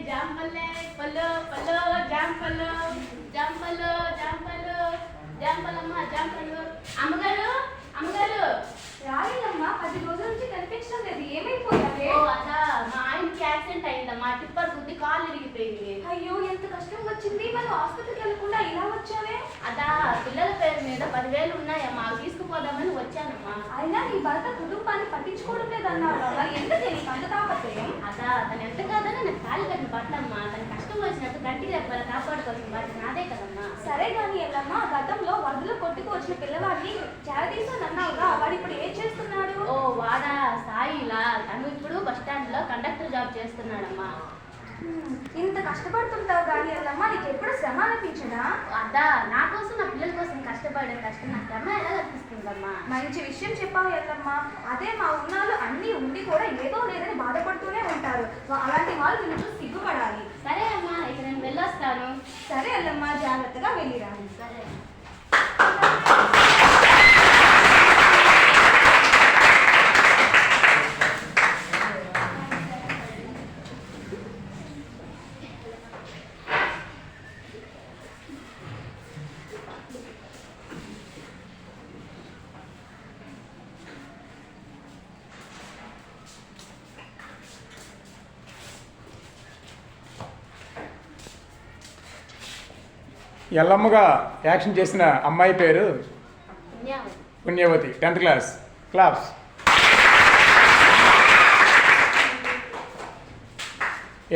జాంపల్లే పల్లో పల్లో జాంపల్లో జాంపల్లో జాంపల్లో జాంపల్లమ్మ జాంపల్లు. అమ్మగారు అమ్మగారు రాలేదమ్మా, 10 రోజుల నుంచి కనిపించడం లేదు. ఏమైపోయావే? ఓ అదా, మా ఆయనకి యాక్సిడెంట్ అయిందమ్మా. టిప్పర్ గుద్ది కాలు ఇరిగిపోయింది. అయ్యో, ఎంత కష్టం వచ్చింది. మరి హాస్పిటల్కి వెళ్ళకుండా ఇలా వచ్చావే? అదా, పిల్లల పేరు మీద 10,000 ఉన్నాయమ్మా, అవి తీసుకుపోదామని వచ్చానమ్మా. అయినా నీ భర్త కుటుంబాన్ని పట్టించుకోవడం లేదన్నావు కదా, ఎందుకు నీకు అంత తాపత్రయం? అదా, తను ఎంత కాదని నాకు తాళి కట్టిన పట్టమ్మా. తన కష్టం వచ్చినట్టు గట్టిగా చెప్పాలి, కాపాడుకోవాల్సిన బాధ్యత నాదే కదమ్మా. సరే కానీ ఎల్లమ్మా, గతంలో వరదలో కొట్టుకు వచ్చిన పిల్లవాడిని చేరదీసాను అన్నావుగా, వాడు ఇప్పుడు ఏం చేస్తున్నాడు? ఓ వాడా, సాయిలా. తను ఇప్పుడు బస్ స్టాండ్ లో కండక్టర్ జాబ్ చేస్తున్నాడమ్మా. ఇంత కష్టపడుతుంటావు కానీ ఎల్లమ్మా, నీకు ఎప్పుడు శ్రమ అనిపించదా? అదా, నా కోసం నా పిల్లల కోసం కష్టపడే కష్టం నా శ్రమ ఎలా అనిపిస్తుందమ్మా. మంచి విషయం చెప్పావు ఎల్లమ్మా. అదే మా ఉన్నాళ్ళు అన్నీ ఉండి కూడా ఏదో లేదని బాధపడుతూనే ఉంటారు. అలాంటి వాళ్ళు నిన్ను చూసి సిగ్గుపడాలి. సరే అమ్మా, ఇక నేను వెళ్ళొస్తాను. సరే ఎల్లమ్మా, జాగ్రత్తగా వెళ్ళిరా. సరే. ఎల్లమ్మగా యాక్షన్ చేసిన అమ్మాయి పేరు పుణ్యవతి, 10th క్లాస్. క్లాస్.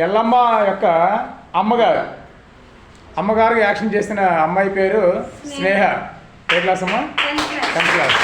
ఎల్లమ్మ యొక్క అమ్మగారు యాక్షన్ చేసిన అమ్మాయి పేరు స్నేహ. ఏ క్లాస్ అమ్మా? 10th class. 10th class.